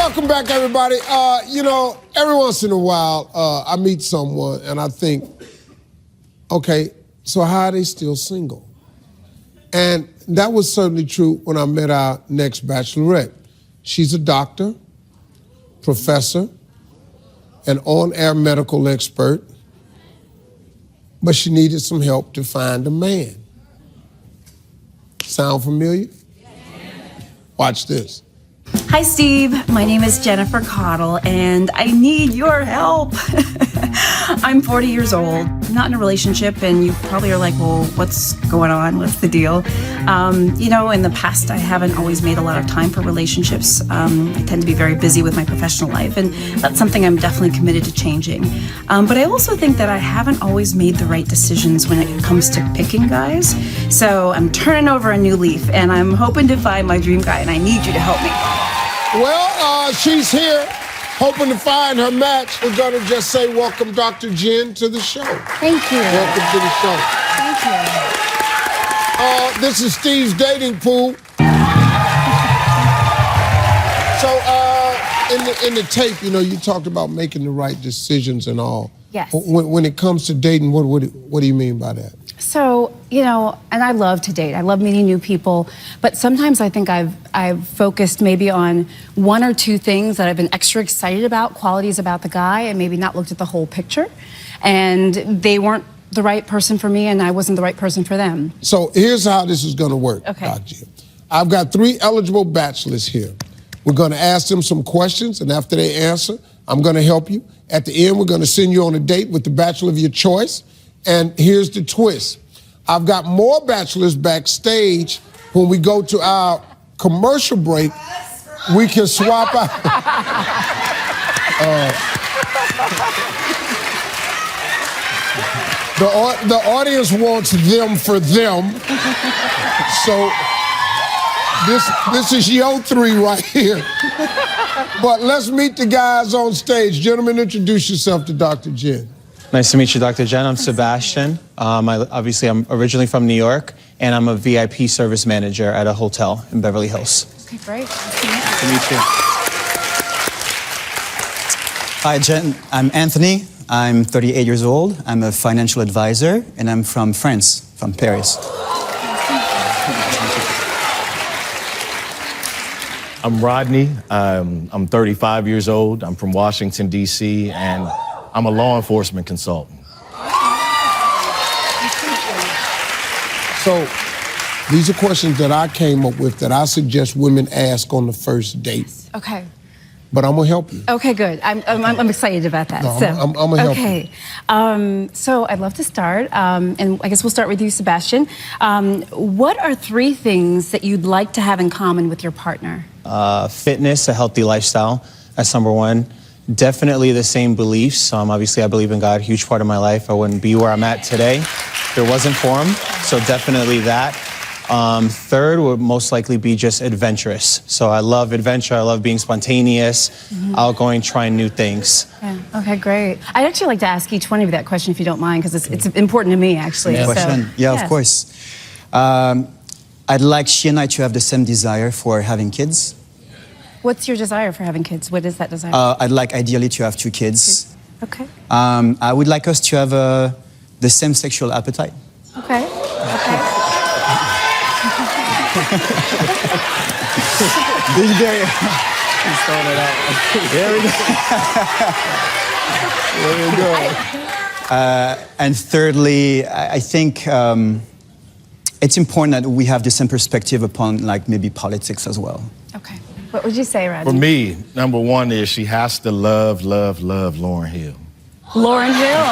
Welcome back, everybody. You know, every once in a while, I meet someone and I think, okay, so how are they still single? And that was certainly true when I met our next bachelorette. She's a doctor, professor, an on-air medical expert, but she needed some help to find a man. Sound familiar? Watch this. Hi, Steve. My name is Jennifer Caudle, and I need your help. I'm 40 years old, not in a relationship, and you probably are like, well, what's going on? What's the deal? You know, in the past, I haven't always made a lot of time for relationships. I tend to be very busy with my professional life, and that's something I'm definitely committed to changing. But I also think that I haven't always made the right decisions when it comes to picking guys. So I'm turning over a new leaf, and I'm hoping to find my dream guy, and I need you to help me. Well, she's here, hoping to find her match. We're going to just say welcome, Dr. Jen, to the show. Thank you. Welcome to the show. Thank you. This is Steve's dating pool. So, in the tape, you know, you talked about making the right decisions and all. Yes. When it comes to dating, what do you mean by that? So, you know, and I love to date. I love meeting new people, but sometimes I think I've focused maybe on one or two things that I've been extra excited about, qualities about the guy, and maybe not looked at the whole picture. And they weren't the right person for me, and I wasn't the right person for them. So here's how this is going to work, Okay. Dr. I've got 3 eligible bachelors here. We're going to ask them some questions, and after they answer, I'm going to help you. At the end, we're going to send you on a date with the bachelor of your choice. And here's the twist. I've got more bachelors backstage. When we go to our commercial break, we can swap out. The audience wants them for them. So this is your 3 right here. But let's meet the guys on stage. Gentlemen, introduce yourself to Dr. Jen. Nice to meet you, Dr. Jen. I'm Sebastian. I'm originally from New York, and I'm a VIP service manager at a hotel in Beverly Hills. Okay, great. Nice to meet you. Hi, Jen. I'm Anthony. I'm 38 years old. I'm a financial advisor, and I'm from France, from Paris. I'm Rodney. I'm 35 years old. I'm from Washington, D.C., and I'm a law enforcement consultant. So these are questions that I came up with that I suggest women ask on the first date. Okay. But I'm gonna help you. Okay, good. I'm excited about that. No, I'm gonna help you. Okay. So I'd love to start, and I guess we'll start with you, Sebastian. What are 3 things that you'd like to have in common with your partner? Fitness, a healthy lifestyle. That's number 1. Definitely the same beliefs. Obviously, I believe in God, a huge part of my life. I wouldn't be where I'm at today if it wasn't for him. So definitely that. 3rd would most likely be just adventurous. So I love adventure. I love being spontaneous, outgoing, trying new things. Yeah. Okay, great. I'd actually like to ask each one of you that question if you don't mind, because it's important to me, actually. Yeah, question? Yeah, of course. I'd like she and I to have the same desire for having kids. What's your desire for having kids? What is that desire? I'd like ideally to have 2 kids. Okay. I would like us to have the same sexual appetite. Okay. Okay. There we go. And thirdly, I think it's important that we have the same perspective upon, like, maybe politics as well. Okay. What would you say, Rodney? For me, number 1 is she has to love Lauryn Hill. Lauryn Hill.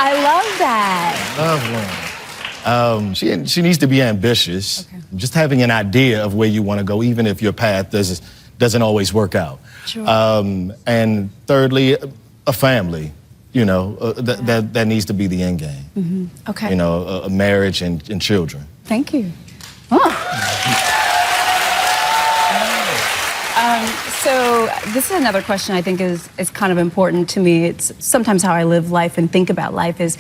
I love that. Love Lauryn. She needs to be ambitious. Okay. Just having an idea of where you want to go, even if your path doesn't always work out. Sure. And thirdly, a family. You know, that needs to be the end game. Mm-hmm. Okay. You know, a marriage and children. Thank you. Oh. So this is another question I think is kind of important to me. It's sometimes how I live life and think about life is,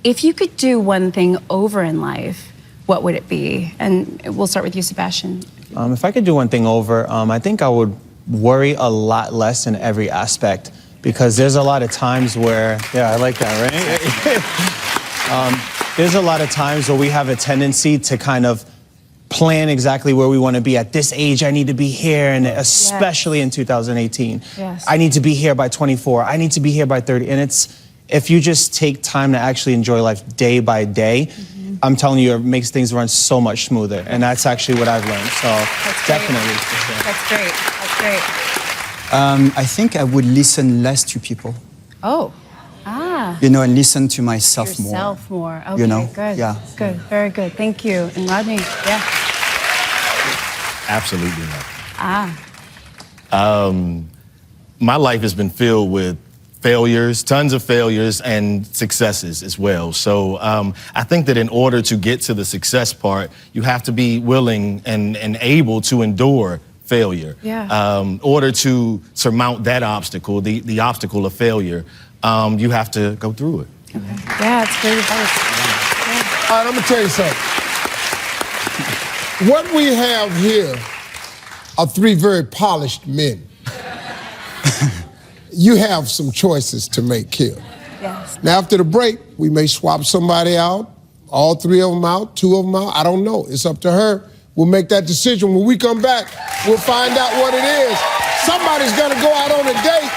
if you could do one thing over in life, what would it be? And we'll start with you, Sebastian. If I could do one thing over, I think I would worry a lot less in every aspect, because there's a lot of times where, yeah, I like that, right? There's a lot of times where we have a tendency to kind of plan exactly where we want to be. At this age, I need to be here, and especially in 2018. Yes. I need to be here by 24. I need to be here by 30. And if you just take time to actually enjoy life day by day, I'm telling you, it makes things run so much smoother. And that's actually what I've learned. So definitely. For sure. That's great. That's great. I think I would listen less to people. Oh. You know, and listen to myself more. Yourself more. Okay, You know? good. Yeah. Good. Very good. Thank you. And Rodney, yeah. Absolutely not. My life has been filled with failures, tons of failures, and successes as well. So I think that in order to get to the success part, you have to be willing and able to endure failure. Yeah. In order to surmount that obstacle, the obstacle of failure, you have to go through it. Okay. Yeah, it's great advice. All right, I'm gonna tell you something. What we have here are three very polished men. You have some choices to make here. Yes. Now, after the break, we may swap somebody out, all three of them out, two of them out. I don't know. It's up to her. We'll make that decision. When we come back, we'll find out what it is. Somebody's gonna go out on a date.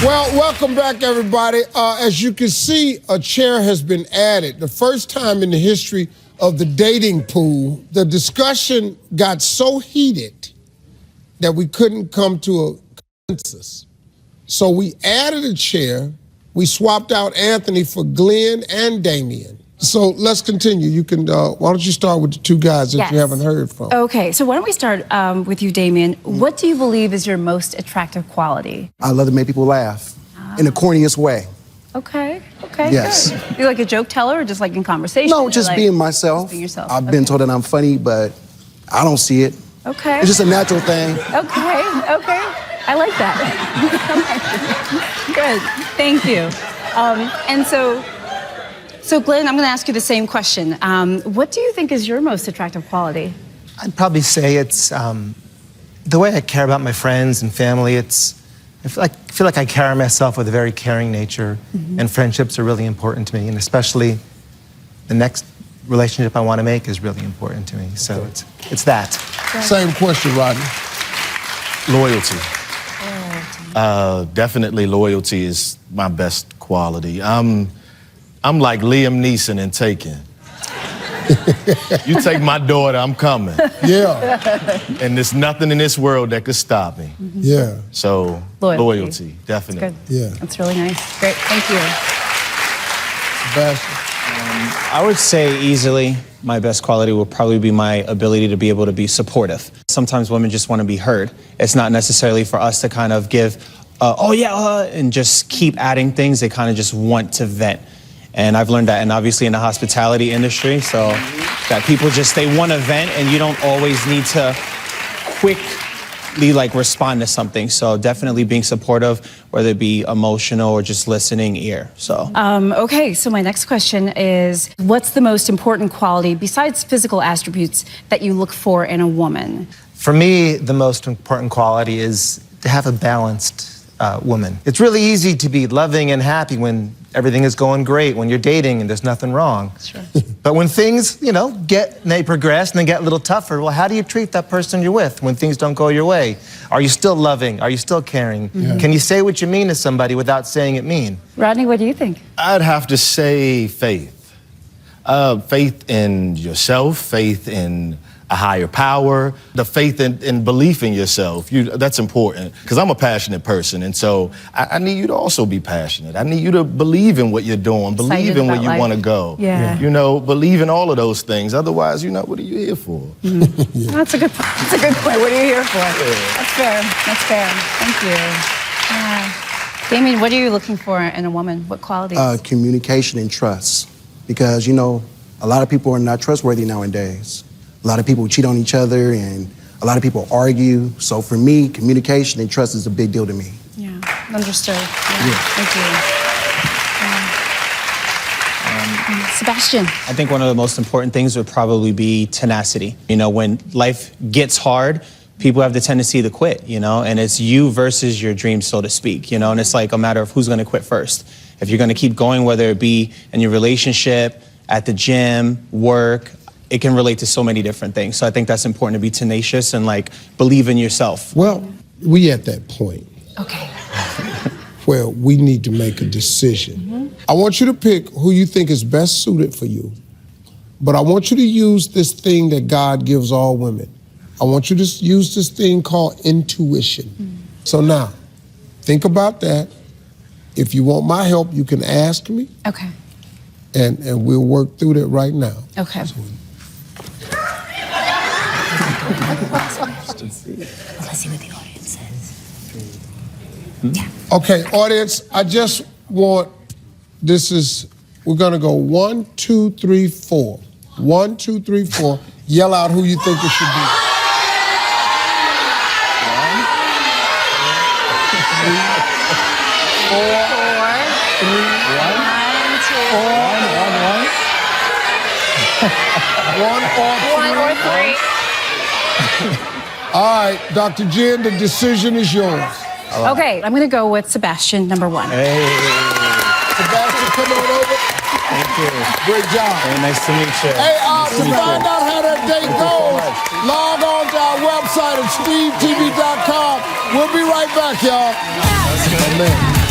Well, welcome back, everybody. As you can see, a chair has been added. The first time in the history of the dating pool, the discussion got so heated that we couldn't come to a consensus. So we added a chair. We swapped out Anthony for Glenn and Damien. So let's continue. You can. Why don't you start with the two guys that you haven't heard from? Okay, so why don't we start with you, Damien? What do you believe is your most attractive quality? I love to make people laugh in the corniest way. Okay, okay, Yes. good. You like a joke teller or just like in conversation? No, Or just like- being myself. Just being yourself. I've been told that I'm funny, but I don't see it. Okay. It's just a natural thing. Okay, okay. I like that. Good, thank you. And so Glenn, I'm gonna ask you the same question. What do you think is your most attractive quality? I'd probably say it's the way I care about my friends and family. I feel like I carry myself with a very caring nature, and friendships are really important to me, and especially the next relationship I want to make is really important to me. So it's that. Same question, Rodney. Loyalty. Definitely loyalty is my best quality. I'm like Liam Neeson in Taken. You take my daughter, I'm coming. Yeah, And there's nothing in this world that could stop me. yeah. So loyalty, definitely. Good. Yeah. That's really nice. Great, thank you. Sebastian. I would say easily my best quality will probably be my ability to be able to be supportive. Sometimes women just want to be heard. It's not necessarily for us to kind of give, and just keep adding things. They kind of just want to vent. And I've learned that, and obviously in the hospitality industry, so that people just, they want to vent, and you don't always need to quickly respond to something. So definitely being supportive, whether it be emotional or just listening ear. So. Okay, so my next question is, what's the most important quality besides physical attributes that you look for in a woman? For me, the most important quality is to have a balanced woman. It's really easy to be loving and happy when everything is going great, when you're dating and there's nothing wrong. Sure. But when things, they progress and they get a little tougher, well, how do you treat that person you're with when things don't go your way? Are you still loving? Are you still caring? Can you say what you mean to somebody without saying it mean? Rodney, what do you think? I'd have to say faith. Faith in yourself, faith in a higher power, the faith in belief in yourself. That's important, because I'm a passionate person, and so I need you to also be passionate. I need you to believe in what you're doing, believe in where you want to go. Yeah. Believe in all of those things. Otherwise, what are you here for? That's a good point. What are you here for? That's fair. That's fair. Thank you. Yeah. Damien, what are you looking for in a woman? What qualities? Communication and trust. Because, a lot of people are not trustworthy nowadays. A lot of people cheat on each other, and a lot of people argue. So for me, communication and trust is a big deal to me. Yeah, understood. Yeah. Thank you. Sebastian. I think one of the most important things would probably be tenacity. You know, when life gets hard, people have the tendency to quit, you know, and it's you versus your dreams, so to speak, you know, and it's like a matter of who's going to quit first. If you're going to keep going, whether it be in your relationship, at the gym, work, it can relate to so many different things. So I think that's important to be tenacious and like believe in yourself. Well, we at that point Okay. where we need to make a decision. I want you to pick who you think is best suited for you, but I want you to use this thing that God gives all women. I want you to use this thing called intuition. So now, think about that. If you want my help, you can ask me, Okay. and we'll work through that right now. Okay. Let's see what the audience says. Okay, audience, I just want, we're gonna go 1, 2, 3, 4. 1, 2, 3, 4. Yell out who you think it should be. 4, 3, 1, 1, 2, 3. All right, Dr. Jen, the decision is yours. Okay, I'm going to go with Sebastian, number 1. Hey, Sebastian, come on over. thank you. Great job. Very nice to meet you. Hey, to find out how that date goes, log on to our website at stevetv.com. We'll be right back, y'all. Amen.